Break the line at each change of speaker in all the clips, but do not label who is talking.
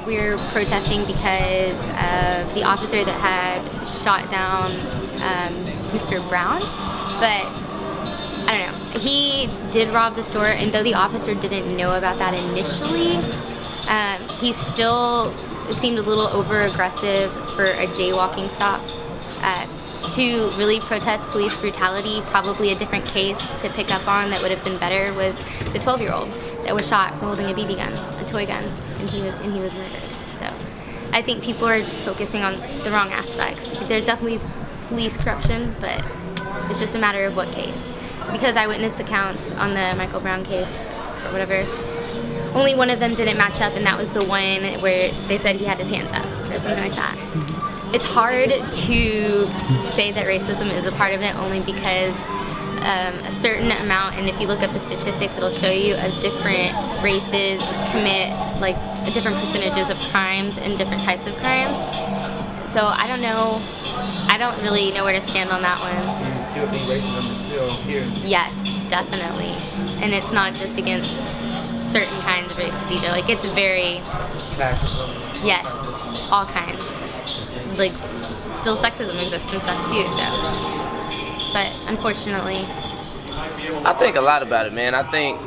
we're protesting because of the officer that had shot down Mr. Brown, but I don't know. He did rob the store, and though the officer didn't know about that initially, he still seemed a little over-aggressive for a jaywalking stop. To really protest police brutality, probably a different case to pick up on that would have been better was the 12-year-old that was shot for holding a BB gun, a toy gun, and he was murdered. So I think people are just focusing on the wrong aspects. There's definitely police corruption, but it's just a matter of what case. Because eyewitness accounts on the Michael Brown case or whatever, only one of them didn't match up, and that was the one where they said he had his hands up or something like that. It's hard to say that racism is a part of it only because a certain amount, and if you look up the statistics, it'll show you of different races commit like different percentages of crimes and different types of crimes. So I don't know. I don't really know where to stand on that one.
You still think racism is still here?
Yes, definitely. And it's not just against certain kinds of races either. Like, it's very...
Classism?
Yes, all kinds. Like, still sexism exists and stuff too, so... But, unfortunately...
I think a lot about it, man. I think,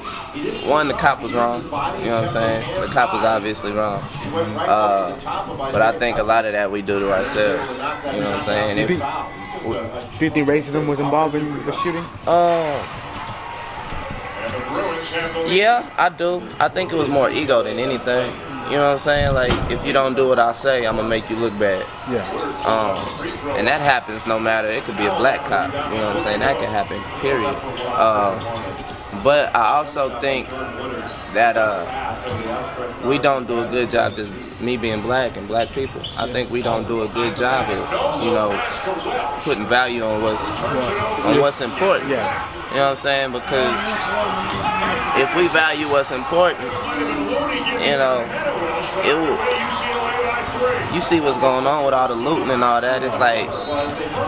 one, the cop was wrong. You know what I'm saying? The cop was obviously wrong. But I think a lot of that we do to ourselves. You know what I'm saying?
Do you think racism was involved in the shooting?
Yeah, I do. I think it was more ego than anything. You know what I'm saying? Like, if you don't do what I say, I'm gonna make you look bad.
Yeah.
And that happens no matter. It could be a black cop. You know what I'm saying? That can happen. Period. But I also think that we don't do a good job. Just me being black and black people, I think we don't do a good job of, you know, putting value on what's important.
Yeah.
You know what I'm saying? Because if we value what's important, you know, you see what's going on with all the looting and all that. It's like,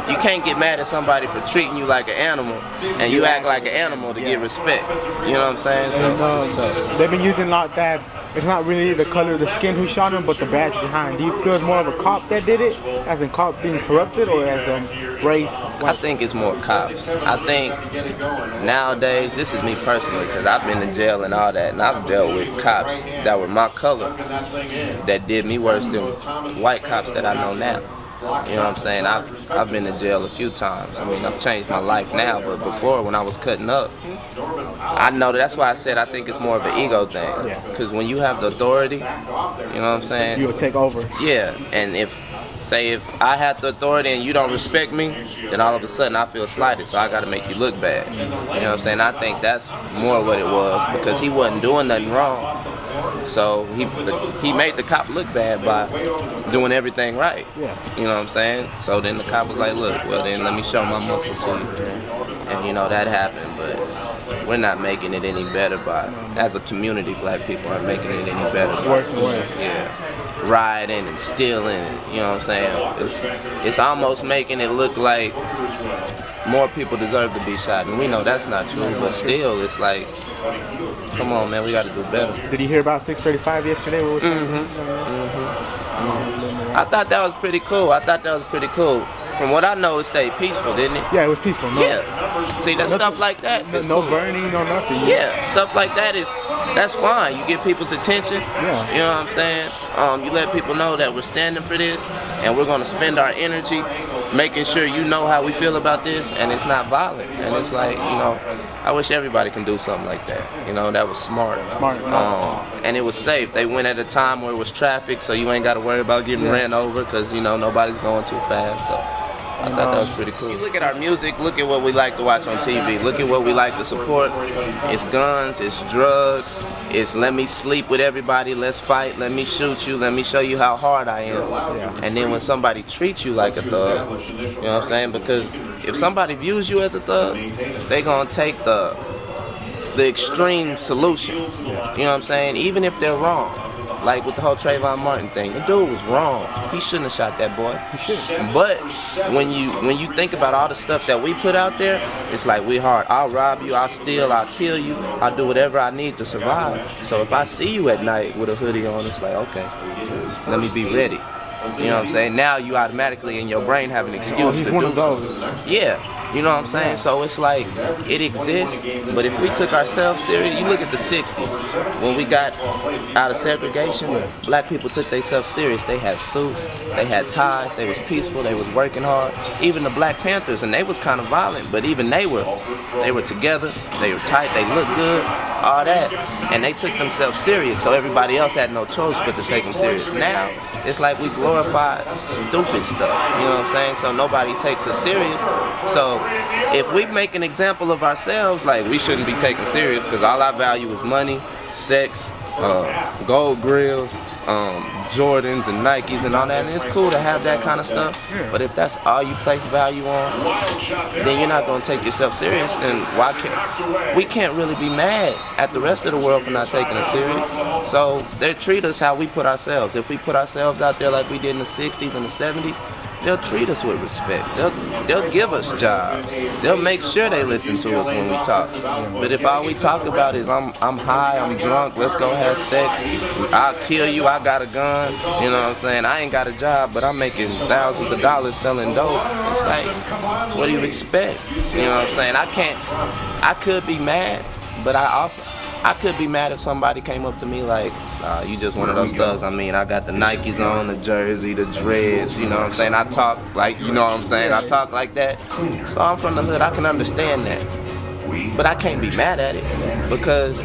you can't get mad at somebody for treating you like an animal, and you act like an animal to get respect. You know what I'm saying? So it's tough.
They've been using a lot that it's not really the color of the skin who shot him, but the badge behind. Do you feel it's more of a cop that did it, as in cop being corrupted, or as race?
I think it's more cops. I think nowadays, this is me personally, because I've been in jail and all that, and I've dealt with cops that were my color that did me worse than white cops that I know now. You know what I'm saying? I've been in jail a few times. I mean, I've changed my life now, but before, when I was cutting up, I know that's why I said I think it's more of an ego thing. Because when you have the authority, you know what I'm saying?
You'll take over.
Yeah, and if I have the authority and you don't respect me, then all of a sudden I feel slighted, so I got to make you look bad. You know what I'm saying? I think that's more what it was, because he wasn't doing nothing wrong. So he made the cop look bad by doing everything right.
Yeah.
You know what I'm saying? So then the cop was like, look, well then let me show my muscle to you. And you know, that happened, but we're not making it any better as a community, black people aren't making it any better.
Worse and worse.
Yeah. Rioting and stealing, you know what I'm saying? It's almost making it look like more people deserve to be shot, and we know that's not true, but still, it's like, come on, man, we got to do better.
Did you hear about 635 yesterday?
I thought that was pretty cool. From what I know, it stayed peaceful, didn't it?
Yeah, it was peaceful. No,
yeah. See, that stuff like that.
No
cool.
burning, no nothing.
Yeah, stuff like that's fine. You get people's attention.
Yeah.
You know what I'm saying? You let people know that we're standing for this, and we're going to spend our energy making sure you know how we feel about this, and it's not violent. And it's like, you know, I wish everybody can do something like that. You know, that was smart. And it was safe. They went at a time where it was traffic, so you ain't got to worry about getting ran over, because, you know, nobody's going too fast. So I thought that was pretty cool. You look at our music, look at what we like to watch on TV, look at what we like to support. It's guns, it's drugs, it's let me sleep with everybody, let's fight, let me shoot you, let me show you how hard I am. And then when somebody treats you like a thug, you know what I'm saying? Because if somebody views you as a thug, they gonna take the extreme solution. You know what I'm saying? Even if they're wrong. Like with the whole Trayvon Martin thing, the dude was wrong. He shouldn't have shot that boy.
He should.
But when you think about all the stuff that we put out there, it's like we hard. I'll rob you, I'll steal, I'll kill you, I'll do whatever I need to survive. So if I see you at night with a hoodie on, it's like, okay, let me be ready. You know what I'm saying? Now you automatically in your brain have an excuse to do something. Yeah. You know what I'm saying? So it's like, it exists, but if we took ourselves serious, you look at the 60s, when we got out of segregation, black people took themselves serious. They had suits, they had ties, they was peaceful, they was working hard. Even the Black Panthers, and they was kind of violent, but even they were together, they were tight, they looked good, all that, and they took themselves serious, so everybody else had no choice but to take them serious. Now, it's like we glorify stupid stuff, you know what I'm saying? So nobody takes us serious. So if we make an example of ourselves, like, we shouldn't be taken serious because all I value is money, sex, gold grills, Jordans and Nikes and all that, and it's cool to have that kind of stuff, but if that's all you place value on, then you're not going to take yourself serious, and we can't really be mad at the rest of the world for not taking us serious. So they treat us how we put ourselves. If we put ourselves out there like we did in the 60s and the 70s, they'll treat us with respect. They'll give us jobs. They'll make sure they listen to us when we talk. But if all we talk about is I'm high, I'm drunk, let's go have sex, I'll kill you, I got a gun, you know what I'm saying? I ain't got a job, but I'm making thousands of dollars selling dope. It's like, what do you expect? You know what I'm saying? I could be mad, but I could be mad if somebody came up to me like, you just one of those thugs. I mean, I got the Nikes on, the jersey, the dreads, you know what I'm saying? I talk like, you know what I'm saying? I talk like that. So I'm from the hood, I can understand that. But I can't be mad at it because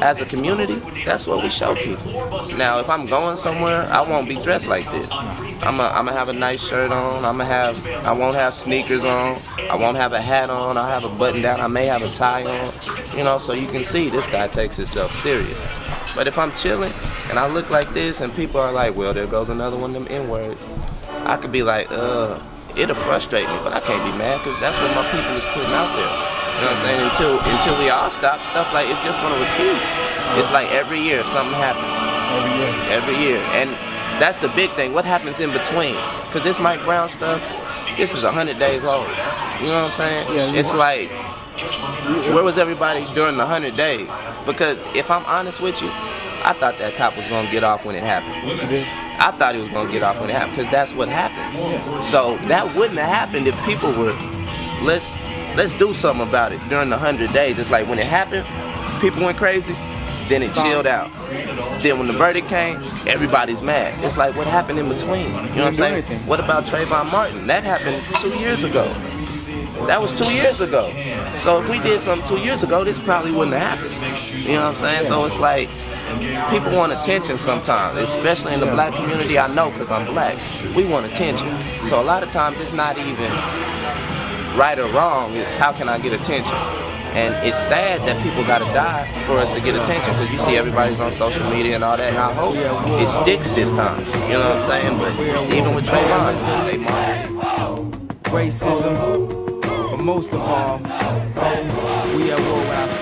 as a community, that's what we show people. Now, if I'm going somewhere, I won't be dressed like this. I'm gonna have a nice shirt on. I won't have sneakers on. I won't have a hat on. I'll have a button down. I may have a tie on. You know, so you can see this guy takes himself serious. But if I'm chilling and I look like this and people are like, well, there goes another one of them N-words, I could be like, it'll frustrate me, but I can't be mad because that's what my people is putting out there. You know what I'm saying? Until we all stop, stuff like it's just gonna repeat. It's like every year something happens. Every year. And that's the big thing. What happens in between? Because this Mike Brown stuff, this is 100 days old. You know what I'm saying? Yeah, it's like, where was everybody during the 100 days? Because if I'm honest with you, I thought that cop was gonna get off when it happened. I thought he was gonna get off when it happened because that's what happens. So that wouldn't have happened if people were, let's do something about it during the 100 days. It's like when it happened, people went crazy, then it chilled out. Then when the verdict came, everybody's mad. It's like what happened in between? You know what I'm saying? What about Trayvon Martin? That happened 2 years ago. That was 2 years ago. So if we did something 2 years ago, this probably wouldn't have happened. You know what I'm saying? So it's like, people want attention sometimes, especially in the black community. I know because I'm black. We want attention. So a lot of times it's not even right or wrong, it's how can I get attention? And it's sad that people gotta die for us to get attention because you see everybody's on social media and all that, and I hope it sticks this time. You know what I'm saying? But even with Trayvon, they might.
Racism, but most of all, we at war with ourselves.